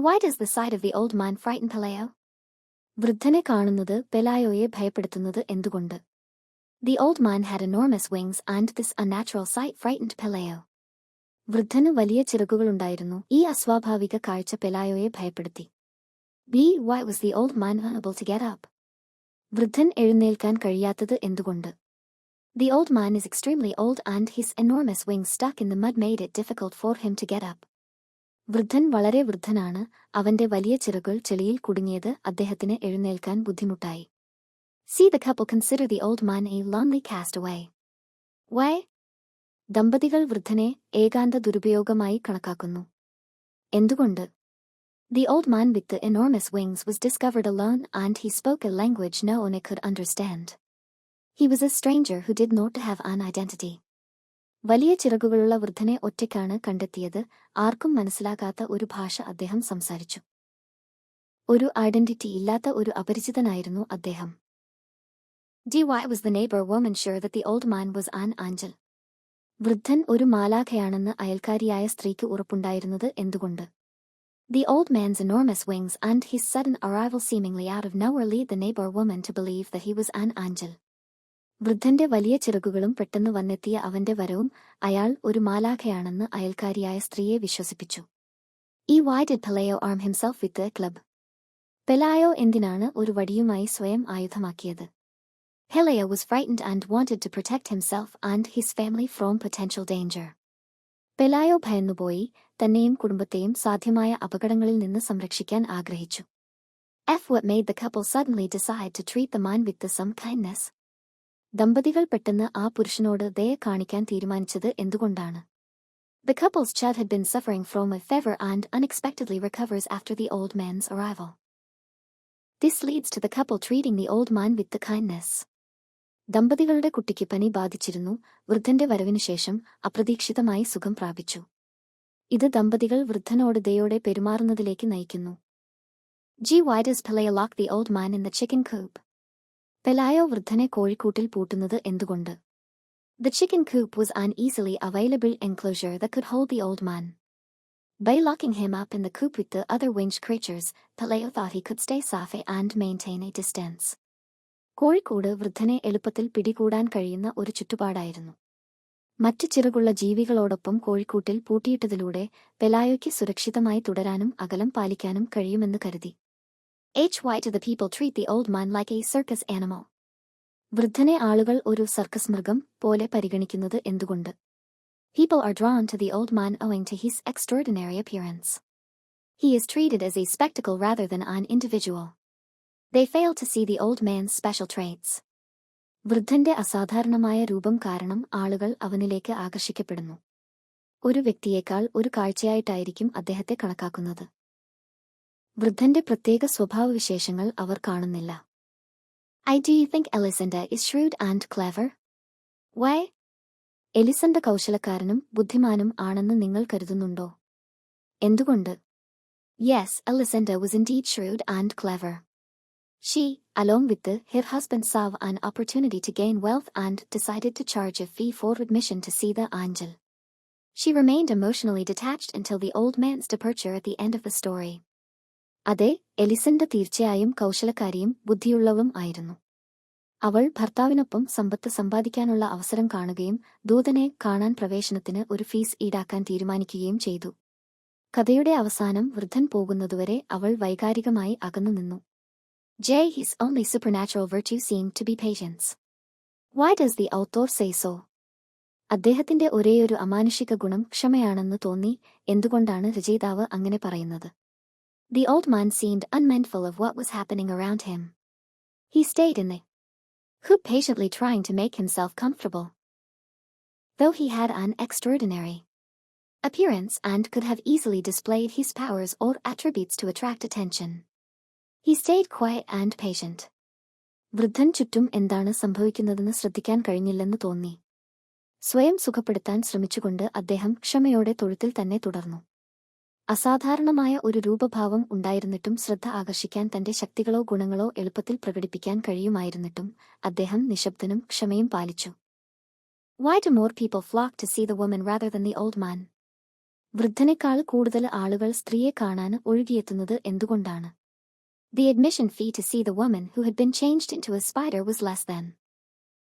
Why does the sight of the old man frighten Pelayo? വൃദ്ധനെ കാണുന്നത് പെലായോയെ ഭയപ്പെടുത്തുന്നത് എന്തുകൊണ്ട്? The old man had enormous wings and this unnatural sight frightened Pelayo. വൃദ്ധന് വലിയ ചിറകുകളുണ്ടായിരുന്നു. ഈ അസ്വാഭാവിക കാഴ്ച പെലായോയെ ഭയപ്പെടുത്തി. Why was the old man unable to get up? വൃദ്ധൻ എഴുന്നേൽക്കാൻ കഴിയാത്തത് എന്തുകൊണ്ട്? The old man is extremely old and his enormous wings stuck in the mud made it difficult for him to get up. വൃദ്ധൻ വളരെ വൃദ്ധനാണ്, അവന്റെ വലിയ ചിറകുകൾ ചെളിയിൽ കുടുങ്ങിയത് അദ്ദേഹത്തിന് എഴുന്നേൽക്കാൻ ബുദ്ധിമുട്ടായി. See the couple consider the old man a lonely castaway. Why? ദമ്പതികൾ വൃദ്ധനെ ഏകാന്ത ദുരുപയോഗമായി കണക്കാക്കുന്നു. എന്തുകൊണ്ട്? The old man with the enormous wings was discovered alone and he spoke a language no one could understand. He was a stranger who did not have an identity. വലിയ ചിറകുകളുള്ള വൃദ്ധനെ ഒറ്റയ്ക്കാണ് കണ്ടെത്തിയത്, ആർക്കും മനസ്സിലാകാത്ത ഒരു ഭാഷ അദ്ദേഹം സംസാരിച്ചു. ഒരു ഐഡന്റിറ്റി ഇല്ലാത്ത ഒരു അപരിചിതനായിരുന്നു അദ്ദേഹം. Why was the neighbor woman sure that the old man was an angel? വൃദ്ധൻ ഒരു മാലാഖയാണെന്ന് അയൽക്കാരിയായ സ്ത്രീക്ക് ഉറപ്പുണ്ടായിരുന്നത് എന്തുകൊണ്ട്? The old man's enormous wings and his sudden arrival seemingly out of nowhere lead the neighbor woman to believe that he was an angel. വൃദ്ധന്റെ വലിയ ചിറകുകളും പെട്ടെന്ന് വന്നെത്തിയ അവന്റെ വരവും അയാൾ ഒരു മാലാഖയാണെന്ന് അയൽക്കാരിയായ സ്ത്രീയെ വിശ്വസിപ്പിച്ചു. Why did Pelayo arm himself with the club? പെലായോ എന്തിനാണ് ഒരു വടിയുമായി സ്വയം ആയുധമാക്കിയത്? Pelayo was frightened and wanted to protect himself and his family from potential danger. പെലായോ ഭയന്നുപോയി, തന്നെയും കുടുംബത്തെയും സാധ്യമായ അപകടങ്ങളിൽ നിന്ന് സംരക്ഷിക്കാൻ ആഗ്രഹിച്ചു. What made the couple suddenly decide to treat the man with some kindness? ദമ്പതികൾ പെട്ടെന്ന് ആ പുരുഷനോട് ദയ കാണിക്കാൻ തീരുമാനിച്ചത് എന്തുകൊണ്ടാണ്? The couple's child had been suffering from a fever and unexpectedly recovers after the old man's arrival. This leads to the couple treating the old man with the kindness. ദമ്പതികളുടെ കുട്ടിക്ക് പനി ബാധിച്ചിരുന്നു, വൃദ്ധന്റെ വരവിനുശേഷം അപ്രതീക്ഷിതമായി സുഖം പ്രാപിച്ചു. ഇത് ദമ്പതികൾ വൃദ്ധനോട് ദയോടെ പെരുമാറുന്നതിലേക്ക് നയിക്കുന്നു. Why does Pelayo lock the old man in the chicken coop? പെലായോ വൃദ്ധനെ കോഴിക്കൂട്ടിൽ പൂട്ടുന്നത് എന്തുകൊണ്ട്? The chicken coop was an easily available enclosure that could hold the old man. By locking him up in the coop with the other winged creatures, Pelayo thought he could stay safe and maintain a distance. കോഴിക്കൂട് വൃദ്ധനെ എളുപ്പത്തിൽ പിടികൂടാൻ കഴിയുന്ന ഒരു ചുറ്റുപാടായിരുന്നു. മറ്റ് ചിറകുള്ള ജീവികളോടൊപ്പം കോഴിക്കൂട്ടിൽ പൂട്ടിയിട്ടതിലൂടെ പെലായോയ്ക്ക് സുരക്ഷിതമായി തുടരാനും അകലം പാലിക്കാനും കഴിയുമെന്ന് കരുതി. Why do the people treat the old man like a circus animal? വൃദ്ധനെ ആളുകൾ ഒരു സർക്കസ് മൃഗം പോലെ പരിഗണിക്കുന്നത് എന്തുകൊണ്ട്? People are drawn to the old man owing to his extraordinary appearance. He is treated as a spectacle rather than an individual. They fail to see the old man's special traits. വൃദ്ധന്റെ അസാധാരണമായ രൂപം കാരണം ആളുകൾ അവനിലേക്ക് ആകർഷിക്കപ്പെടുന്നു. ഒരു വ്യക്തിയേക്കാൾ ഒരു കാഴ്ചയായിട്ടായിരിക്കും അദ്ദേഹത്തെ കണക്കാക്കുന്നത്. വൃദ്ധന്റെ പ്രത്യേക സ്വഭാവവിശേഷങ്ങൾ അവർ കാണുന്നില്ല. Do you think Elisenda is shrewd and clever? Why? എലിസണ്ട കൗശലക്കാരനും ബുദ്ധിമാനും ആണെന്ന് നിങ്ങൾ കരുതുന്നുണ്ടോ? എന്തുകൊണ്ട്? Yes, Elisenda was indeed shrewd and clever. She, along with her husband, saw an opportunity to gain wealth and decided to charge a fee for admission to see the angel. She remained emotionally detached until the old man's departure at the end of the story. അതെ, എലിസണ്ട തീർച്ചയായും കൗശലക്കാരിയും ബുദ്ധിയുള്ളവളും ആയിരുന്നു. അവൾ ഭർത്താവിനൊപ്പം സമ്പത്ത് സമ്പാദിക്കാനുള്ള അവസരം കാണുകയും ദൂതനെ കാണാൻ പ്രവേശനത്തിന് ഒരു ഫീസ് ഈടാക്കാൻ തീരുമാനിക്കുകയും ചെയ്തു. കഥയുടെ അവസാനം വൃദ്ധൻ പോകുന്നതുവരെ അവൾ വൈകാരികമായി അകന്നുനിന്നു. His only supernatural virtue seemed to be patience. Why does the author say so? അദ്ദേഹത്തിന്റെ ഒരേയൊരു അമാനുഷിക ഗുണം ക്ഷമയാണെന്ന് തോന്നി, എന്തുകൊണ്ടാണ് രചയിതാവ് അങ്ങനെ പറയുന്നത്? The old man seemed unmindful of what was happening around him. He stayed in the coop patiently trying to make himself comfortable. Though he had an extraordinary appearance and could have easily displayed his powers or attributes to attract attention, he stayed quiet and patient. വൃദ്ധൻ ചുറ്റും എന്താണ് സംഭവിക്കുന്നതെന്ന് ശ്രദ്ധിക്കാൻ കഴിഞ്ഞില്ലെന്ന് തോന്നി. സ്വയം സുഖപ്പെടുത്താൻ ശ്രമിച്ചുകൊണ്ട് അദ്ദേഹം ക്ഷമയോടെ തൊഴുത്തിൽ തന്നെ തുടർന്നു. അസാധാരണമായ ഒരു രൂപഭാവം ഉണ്ടായിരുന്നിട്ടും ശ്രദ്ധ ആകർഷിക്കാൻ തന്റെ ശക്തികളോ ഗുണങ്ങളോ എളുപ്പത്തിൽ പ്രകടിപ്പിക്കാൻ കഴിയുമായിരുന്നിട്ടും അദ്ദേഹം നിശബ്ദനും ക്ഷമയും പാലിച്ചു. Why do more people flock to see the woman rather than the old man? വൃദ്ധനേക്കാൾ കൂടുതൽ ആളുകൾ സ്ത്രീയെ കാണാൻ ഒഴുകിയെത്തുന്നത് എന്തുകൊണ്ടാണ്? The admission fee to see the woman who had been changed into a spider was less than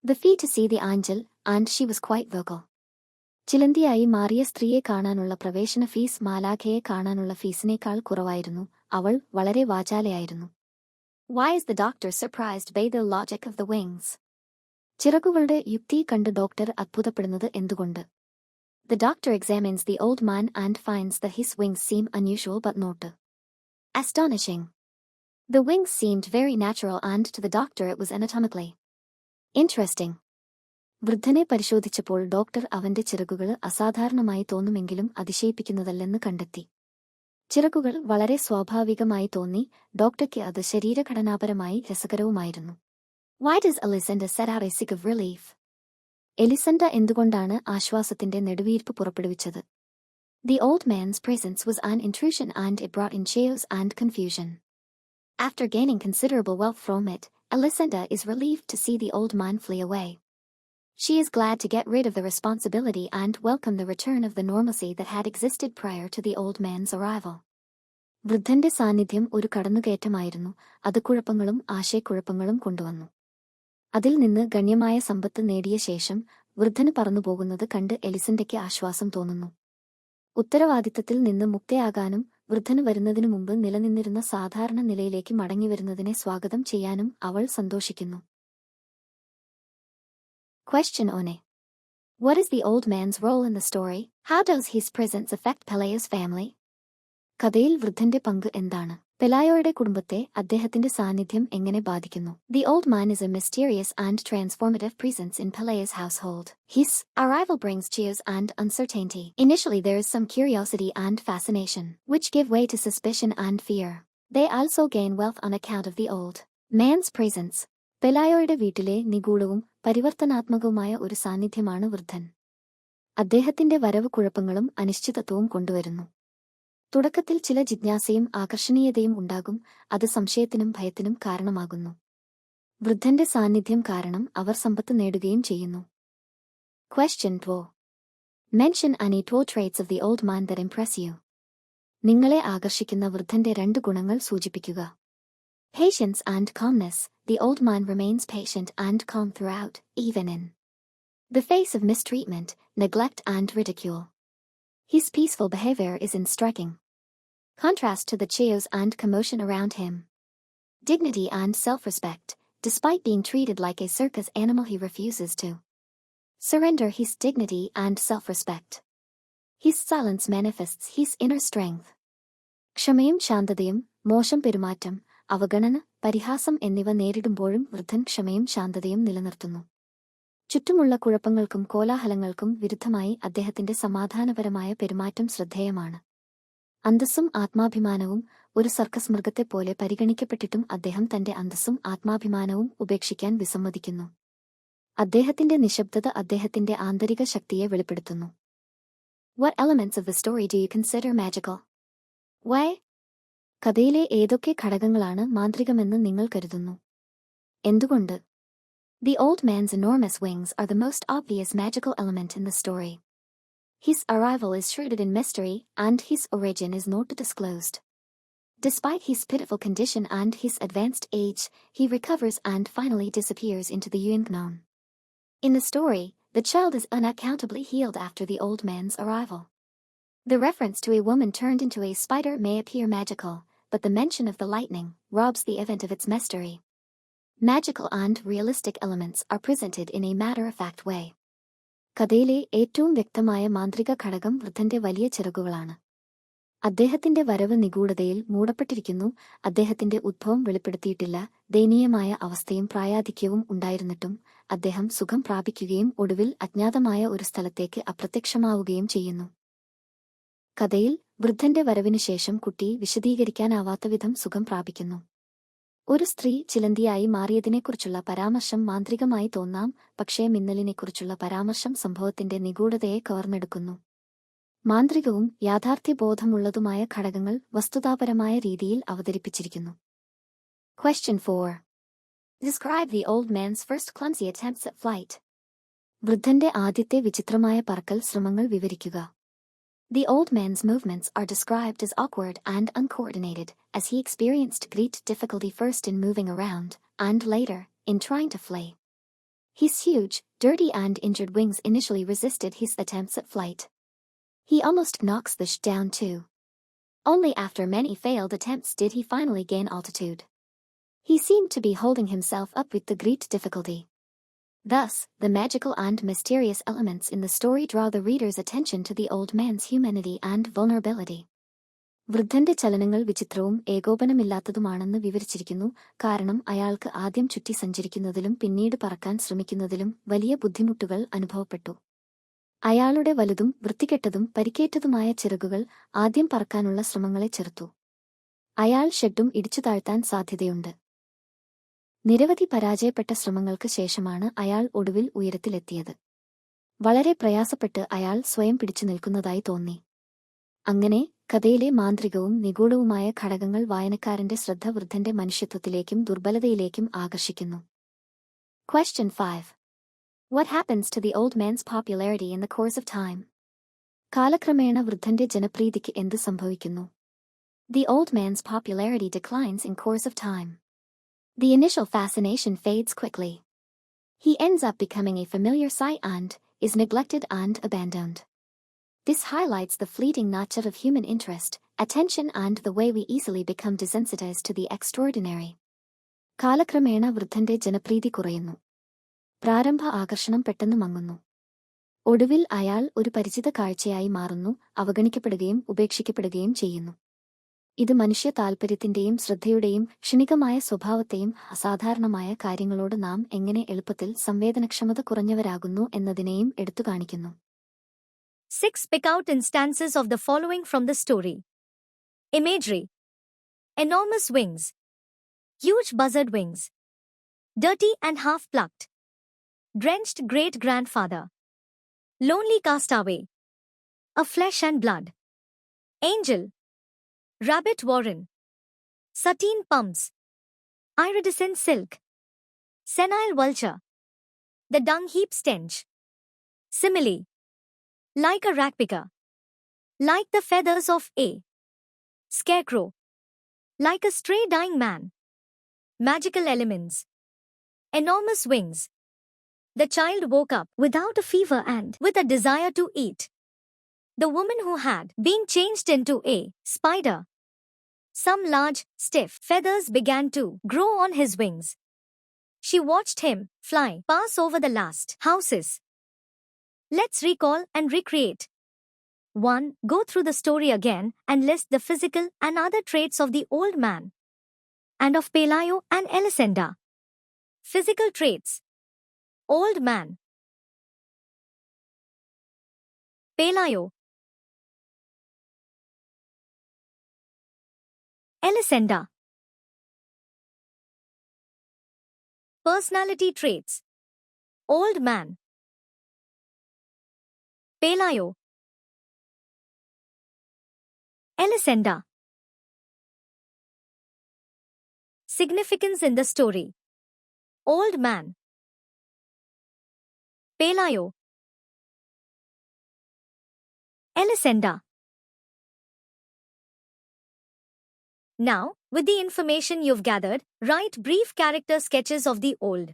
the fee to see the angel, and she was quite vocal. ചിലന്തിയായി മാറിയ സ്ത്രീയെ കാണാനുള്ള പ്രവേശന fees മാലാഖയെ കാണാനുള്ള ഫീസിനേക്കാൾ കുറവായിരുന്നു. അവൾ വളരെ വാചാലയായിരുന്നു. Why is the doctor surprised by the logic of the wings? ചിറകുകളുടെ യുക്തി കണ്ട് ഡോക്ടർ അത്ഭുതപ്പെടുന്നത് എന്തുകൊണ്ട്? The doctor examines the old man and finds that his wings seem unusual but not astonishing. The wings seemed very natural and to the doctor it was anatomically interesting. വൃദ്ധനെ പരിശോധിച്ചപ്പോൾ doctor അവന്റെ ചിറകുകൾ അസാധാരണമായി തോന്നുമെങ്കിലും അതിശയിപ്പിക്കുന്നതല്ലെന്ന് കണ്ടെത്തി. ചിറകുകൾ വളരെ സ്വാഭാവികമായി തോന്നി. ഡോക്ടർക്ക് അത് ശരീരഘടനാപരമായി രസകരവുമായിരുന്നു. Why does Elisenda set out a sigh of relief? എലിസണ്ട എന്തുകൊണ്ടാണ് ആശ്വാസത്തിന്റെ നെടുവീർപ്പ് പുറപ്പെടുവിച്ചത്? The old man's presence was an intrusion and it brought in chaos and confusion. After gaining considerable wealth from it, Elisenda is relieved to see the old man flee away. She is glad to get rid of the responsibility and welcome the return of the normalcy that had existed prior to the old man's arrival. വൃദ്ധന്റെ സാന്നിധ്യം ഒരു കടന്നുകയറ്റമായിരുന്നു. അത് കുഴപ്പങ്ങളും ആശയക്കുഴപ്പങ്ങളും കൊണ്ടുവന്നു. അതിൽ നിന്ന് ഗണ്യമായ സമ്പത്ത് നേടിയ ശേഷം വൃദ്ധന് പറന്നുപോകുന്നത് കണ്ട് എലിസണ്ടയ്ക്ക് ആശ്വാസം തോന്നുന്നു. ഉത്തരവാദിത്തത്തിൽ നിന്ന് മുക്തയാകാനും വൃദ്ധന് വരുന്നതിനു മുമ്പ് നിലനിന്നിരുന്ന സാധാരണ നിലയിലേക്ക് മടങ്ങിവരുന്നതിനെ സ്വാഗതം ചെയ്യാനും അവൾ സന്തോഷിക്കുന്നു. Question 1. What is the old man's role in the story? How does his presence affect Pelayo's family? കഥയിൽ വൃദ്ധന്റെ പങ്ക് എന്താണ്? പെലായോയുടെ കുടുംബത്തെ അദ്ദേഹത്തിന്റെ സാന്നിധ്യം എങ്ങനെ ബാധിക്കുന്നു? The old man is a mysterious and transformative presence in Pelayo's household. His arrival brings cheers and uncertainty. Initially there is some curiosity and fascination, which give way to suspicion and fear. They also gain wealth on account of the old man's presence. പെലായോയുടെ വീട്ടിലെ നിഗൂഢവും പരിവർത്തനാത്മകവുമായ ഒരു സാന്നിധ്യമാണ് വൃദ്ധൻ. അദ്ദേഹത്തിന്റെ വരവ് കുഴപ്പങ്ങളും അനിശ്ചിതത്വവും കൊണ്ടുവരുന്നു. തുടക്കത്തിൽ ചില ജിജ്ഞാസയും ആകർഷണീയതയും ഉണ്ടാകും. അത് സംശയത്തിനും ഭയത്തിനും കാരണമാകുന്നു. വൃദ്ധന്റെ സാന്നിധ്യം കാരണം അവർ സമ്പത്ത് നേടുകയും ചെയ്യുന്നു. Question 2. Mention any 2 traits of the old man that impress you. നിങ്ങളെ ആകർഷിക്കുന്ന വൃദ്ധന്റെ 2 ഗുണങ്ങൾ സൂചിപ്പിക്കുക. Patience and calmness. The old man remains patient and calm throughout, even in the face of mistreatment, neglect and ridicule. His peaceful behavior is in striking contrast to the chaos and commotion around him. Dignity and self-respect. Despite being treated like a circus animal, he refuses to surrender his dignity and self-respect. His silence manifests his inner strength. ക്ഷമയും ശാന്തതയും. മോശം പെരുമാറ്റം, അവഗണന, പരിഹാസം എന്നിവ നേരിടുമ്പോഴും വൃദ്ധൻ ക്ഷമയും ശാന്തതയും നിലനിർത്തുന്നു. ചുറ്റുമുള്ള കുഴപ്പങ്ങൾക്കും കോലാഹലങ്ങൾക്കും വിരുദ്ധമായി അദ്ദേഹത്തിന്റെ സമാധാനപരമായ പെരുമാറ്റം ശ്രദ്ധേയമാണ്. അന്തസ്സും ആത്മാഭിമാനവും. ഒരു സർക്കസ് മൃഗത്തെപ്പോലെ പരിഗണിക്കപ്പെട്ടിട്ടും അദ്ദേഹം തന്റെ അന്തസ്സും ആത്മാഭിമാനവും ഉപേക്ഷിക്കാൻ വിസമ്മതിക്കുന്നു. അദ്ദേഹത്തിന്റെ നിശബ്ദത അദ്ദേഹത്തിന്റെ ആന്തരിക ശക്തിയെ വെളിപ്പെടുത്തുന്നു. What elements of the story do you consider magical? Why? കഥയിലെ ഏതൊക്കെ ഘടകങ്ങളാണ് മാന്ത്രികമെന്ന് നിങ്ങൾ കരുതുന്നു? എന്തുകൊണ്ട്? The old man's enormous wings are the most obvious magical element in the story. His arrival is shrouded in mystery, and his origin is not disclosed. Despite his pitiful condition and his advanced age, he recovers and finally disappears into the unknown. In the story, the child is unaccountably healed after the old man's arrival. The reference to a woman turned into a spider may appear magical, but the mention of the lightning robs the event of its mystery. Magical and realistic elements are presented in a matter-of-fact way. കഥയിലെ ഏറ്റവും വ്യക്തമായ മാന്ത്രിക ഘടകം വൃദ്ധന്റെ വലിയ ചിറകുകളാണ്. അദ്ദേഹത്തിന്റെ വരവ് നിഗൂഢതയിൽ മൂടപ്പെട്ടിരിക്കുന്നു. അദ്ദേഹത്തിന്റെ ഉദ്ഭവം വെളിപ്പെടുത്തിയിട്ടില്ല. ദയനീയമായ അവസ്ഥയും പ്രായാധിക്യവും ഉണ്ടായിരുന്നിട്ടും അദ്ദേഹം സുഖം പ്രാപിക്കുകയും ഒടുവിൽ അജ്ഞാതമായ ഒരു സ്ഥലത്തേക്ക് അപ്രത്യക്ഷമാവുകയും ചെയ്യുന്നു. കഥയിൽ വൃദ്ധന്റെ വരവിനു ശേഷം കുട്ടി വിശദീകരിക്കാനാവാത്ത വിധം സുഖം പ്രാപിക്കുന്നു. ഒരു സ്ത്രീ ചിലന്തിയായി മാറിയതിനെക്കുറിച്ചുള്ള പരാമർശം മാന്ത്രികമായി തോന്നാം, പക്ഷേ മിന്നലിനെക്കുറിച്ചുള്ള പരാമർശം സംഭവത്തിന്റെ നിഗൂഢതയെ കവർന്നെടുക്കുന്നു. മാന്ത്രികവും യാഥാർത്ഥ്യബോധമുള്ളതുമായ ഘടകങ്ങൾ വസ്തുതാപരമായ രീതിയിൽ അവതരിപ്പിച്ചിരിക്കുന്നു. Question 4. Describe the old man's first clumsy attempts at flight. വൃദ്ധന്റെ ആദ്യത്തെ വിചിത്രമായ പറക്കൽ ശ്രമങ്ങൾ വിവരിക്കുക. The old man's movements are described as awkward and uncoordinated, as he experienced great difficulty first in moving around, and later, in trying to fly. His huge, dirty and injured wings initially resisted his attempts at flight. He almost knocks the down too. Only after many failed attempts did he finally gain altitude. He seemed to be holding himself up with the great difficulty. Thus, the magical and mysterious elements in the story draw the reader's attention to the old man's humanity and vulnerability. വൃദ്ധന്റെ ചലനങ്ങൾ വിചിത്രവും ഏകോപനമില്ലാത്തതുമാണെന്ന് വിവരിച്ചിരിക്കുന്നു, കാരണം അയാൾക്ക് ആദ്യം ചുറ്റി സഞ്ചരിക്കുന്നതിലും പിന്നീട് പറക്കാൻ ശ്രമിക്കുന്നതിലും വലിയ ബുദ്ധിമുട്ടുകൾ അനുഭവപ്പെട്ടു. അയാളുടെ വലുതും വൃത്തികെട്ടതും പരിക്കേറ്റതുമായ ചിറകുകൾ ആദ്യം പറക്കാനുള്ള ശ്രമങ്ങളെ ചെറുത്തു. അയാൾ ഷെഡും ഇടിച്ചു താഴ്ത്താൻ സാധ്യതയുണ്ട്. നിരവധി പരാജയപ്പെട്ട ശ്രമങ്ങൾക്ക് ശേഷമാണ് അയാൾ ഒടുവിൽ ഉയരത്തിലെത്തിയത്. വളരെ പ്രയാസപ്പെട്ട് അയാൾ സ്വയം പിടിച്ചു നിൽക്കുന്നതായി തോന്നി. അങ്ങനെ കഥയിലെ മാന്ത്രികവും നിഗൂഢവുമായ ഘടകങ്ങൾ വായനക്കാരന്റെ ശ്രദ്ധ വൃദ്ധന്റെ മനുഷ്യത്വത്തിലേക്കും ദുർബലതയിലേക്കും ആകർഷിക്കുന്നു. Question 5. What happens to the old man's popularity in the course of time? കാലക്രമേണ വൃദ്ധന്റെ ജനപ്രീതിക്ക് എന്ത് സംഭവിക്കുന്നു? The old man's popularity declines in course of time. The initial fascination fades quickly. He ends up becoming a familiar sight and is neglected and abandoned. This highlights the fleeting nature of human interest, attention and the way we easily become desensitized to the extraordinary. കാലക്രമേണ വൃദ്ധന്റെ ജനപ്രീതി കുറയുന്നു. പ്രാരംഭ ആകർഷണം പെട്ടെന്ന് മങ്ങുന്നു. ഒടുവിൽ അയാൾ ഒരു പരിചിത കാഴ്ചയായി മാറുന്നു, അവഗണിക്കപ്പെടുകയും ഉപേക്ഷിക്കപ്പെടുകയും ചെയ്യുന്നു. ഇത് മനുഷ്യ താൽപര്യത്തിന്റെയും ശ്രദ്ധയുടെയും ക്ഷണികമായ സ്വഭാവത്തെയും അസാധാരണമായ കാര്യങ്ങളോട് നാം എങ്ങനെ എളുപ്പത്തിൽ സംവേദനക്ഷമത കുറഞ്ഞവരാകുന്നു എന്നതിനെയും എടുത്തുകാണിക്കുന്നു. 6. Pick out instances of the following from the story. Imagery. Enormous wings. Huge buzzard wings. Dirty and half-plucked. Drenched great-grandfather. Lonely castaway. A flesh and blood. Angel. Rabbit warren. Sateen pumps. Iridescent silk. Senile vulture. The dung heap stench. Simile. Like a ragpicker. Like the feathers of a scarecrow. Like a stray dying man. Magical elements. Enormous wings. The child woke up without a fever and with a desire to eat. The woman who had been changed into a spider. Some large, stiff feathers began to grow on his wings. She watched him fly pass over the last houses. Let's recall and recreate. 1. Go through the story again and list the physical and other traits of the old man and of Pelayo and Elisenda. Physical traits. Old man. Pelayo. Elisenda. Personality traits. Old man. Pelayo. Elisenda. Significance in the story. Old man. Pelayo. Elisenda. Now, with the information you've gathered, write brief character sketches of the old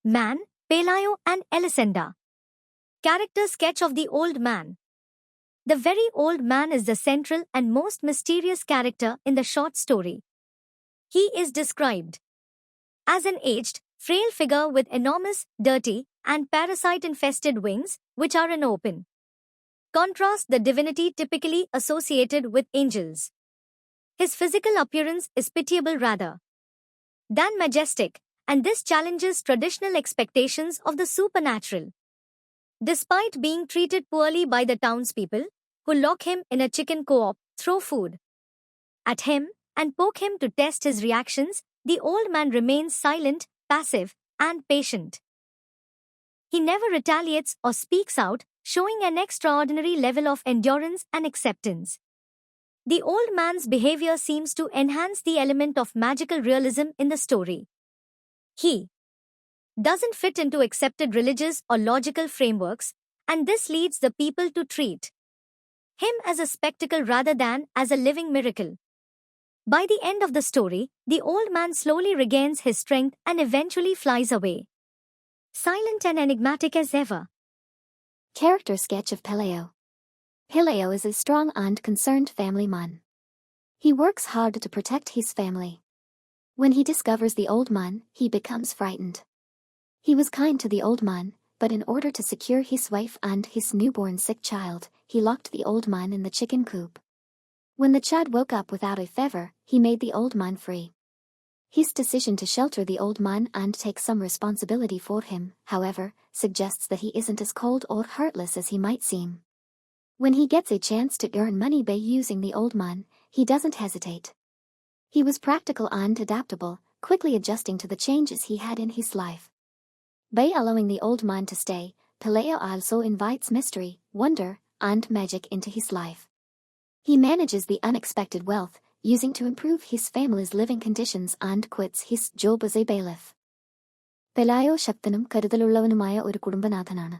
man, Pelayo and Elisenda. Character sketch of the old man. The very old man is the central and most mysterious character in the short story. He is described as an aged, frail figure with enormous, dirty, and parasite-infested wings, which are in open contrast the divinity typically associated with angels. His physical appearance is pitiable rather than majestic, and this challenges traditional expectations of the supernatural. Despite being treated poorly by the townspeople, who lock him in a chicken co-op, throw food at him, and poke him to test his reactions, the old man remains silent, passive, and patient. He never retaliates or speaks out, showing an extraordinary level of endurance and acceptance. The old man's behavior seems to enhance the element of magical realism in the story. He doesn't fit into accepted religious or logical frameworks, and this leads the people to treat him as a spectacle rather than as a living miracle. By the end of the story, the old man slowly regains his strength and eventually flies away, silent and enigmatic as ever. Character sketch of Peleo. Peleo is a strong and concerned family man. He works hard to protect his family. When he discovers the old man, he becomes frightened. He was kind to the old man, but in order to secure his wife and his newborn sick child, he locked the old man in the chicken coop. When the child woke up without a fever, he made the old man free. His decision to shelter the old man and take some responsibility for him, however, suggests that he isn't as cold or heartless as he might seem. When he gets a chance to earn money by using the old man, he doesn't hesitate. He was practical and adaptable, quickly adjusting to the changes he had in his life. By allowing the old man to stay, Peleo also invites mystery, wonder, and magic into his life. He manages the unexpected wealth, using to improve his family's living conditions and quits his job as a bailiff. പെലായോ ശക്തനും കരുതലുള്ളവനുമായ ഒരു കുടുംബനാഥനാണ്.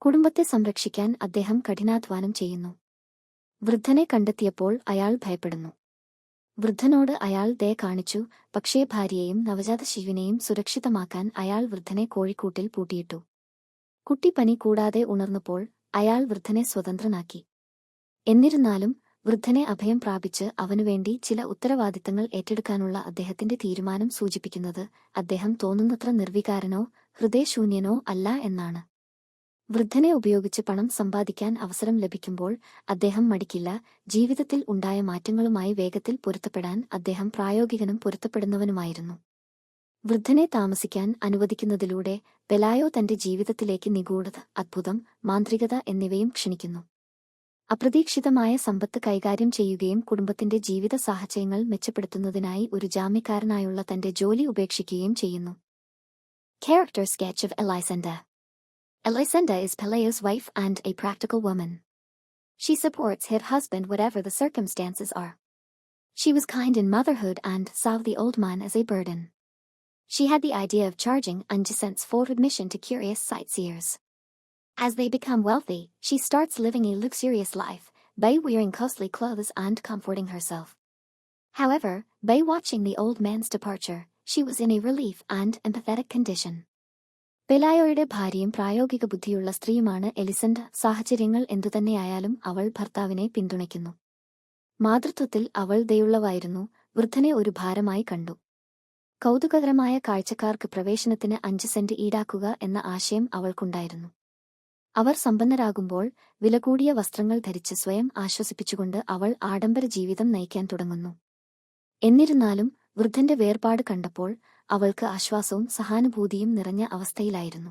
കുടുംബത്തെ സംരക്ഷിക്കാൻ അദ്ദേഹം കഠിനാധ്വാനം ചെയ്യുന്നു. വൃദ്ധനെ കണ്ടെത്തിയപ്പോൾ അയാൾ ഭയപ്പെടുന്നു. വൃദ്ധനോട് അയാൾ ദയ കാണിച്ചു, പക്ഷേ ഭാര്യയെയും നവജാത ശിശുവിനെയും സുരക്ഷിതമാക്കാൻ അയാൾ വൃദ്ധനെ കോഴിക്കൂട്ടിൽ പൂട്ടിയിട്ടു. കുട്ടി പനി കൂടാതെ ഉണർന്നപ്പോൾ അയാൾ വൃദ്ധനെ സ്വതന്ത്രനാക്കി. എന്നിരുന്നാലും വൃദ്ധനെ അഭയം പ്രാപിച്ച് അവനുവേണ്ടി ചില ഉത്തരവാദിത്തങ്ങൾ ഏറ്റെടുക്കാനുള്ള അദ്ദേഹത്തിന്റെ തീരുമാനം സൂചിപ്പിക്കുന്നത് അദ്ദേഹം തോന്നുന്നത്ര നിർവികാരനോ ഹൃദയശൂന്യനോ അല്ല എന്നാണ്. വൃദ്ധനെ ഉപയോഗിച്ച് പണം സമ്പാദിക്കാൻ അവസരം ലഭിക്കുമ്പോൾ അദ്ദേഹം മടിക്കില്ല. ജീവിതത്തിൽ ഉണ്ടായ മാറ്റങ്ങളുമായി വേഗത്തിൽ പൊരുത്തപ്പെടാൻ അദ്ദേഹം പ്രായോഗികനും പൊരുത്തപ്പെടുന്നവനുമായിരുന്നു. വൃദ്ധനെ താമസിക്കാൻ അനുവദിക്കുന്നതിലൂടെ പെലായോ തന്റെ ജീവിതത്തിലേക്ക് നിഗൂഢത, അദ്ഭുതം, മാന്ത്രികത എന്നിവയും ക്ഷണിക്കുന്നു. അപ്രതീക്ഷിതമായ സമ്പത്ത് കൈകാര്യം ചെയ്യുകയും കുടുംബത്തിന്റെ ജീവിത സാഹചര്യങ്ങൾ മെച്ചപ്പെടുത്തുന്നതിനായി ഒരു ജാമ്യക്കാരനായുള്ള തന്റെ ജോലി ഉപേക്ഷിക്കുകയും ചെയ്യുന്നു. Character sketch of Elisenda. Elisenda is Peleo's wife and a practical woman. She supports her husband whatever the circumstances are. She was kind in motherhood and saw the old man as a burden. She had the idea of charging 5 cents for admission to curious sightseers. As they become wealthy, she starts living a luxurious life, by wearing costly clothes and comforting herself. However, by watching the old man's departure, she was in a relief and empathetic condition. പെലായോയുടെ ഭാര്യയും പ്രായോഗിക ബുദ്ധിയുള്ള സ്ത്രീയുമാണ് എലിസണ്ട. സാഹചര്യങ്ങൾ എന്തുതന്നെയായാലും അവൾ ഭർത്താവിനെ പിന്തുണയ്ക്കുന്നു. മാതൃത്വത്തിൽ അവൾ ദയുള്ളവായിരുന്നു, വൃദ്ധനെ ഒരു ഭാരമായി കണ്ടു. കൗതുകകരമായ കാഴ്ചക്കാർക്ക് പ്രവേശനത്തിന് 5 സെന്റ് ഈടാക്കുക എന്ന ആശയം അവൾക്കുണ്ടായിരുന്നു. അവർ സമ്പന്നരാകുമ്പോൾ വിലകൂടിയ വസ്ത്രങ്ങൾ ധരിച്ച് സ്വയം ആശ്വസിപ്പിച്ചുകൊണ്ട് അവൾ ആഡംബര ജീവിതം നയിക്കാൻ തുടങ്ങുന്നു. എന്നിരുന്നാലും വൃദ്ധന്റെ വേർപാട് കണ്ടപ്പോൾ അവൾക്ക് ആശ്വാസവും സഹാനുഭൂതിയും നിറഞ്ഞ അവസ്ഥയിലായിരുന്നു.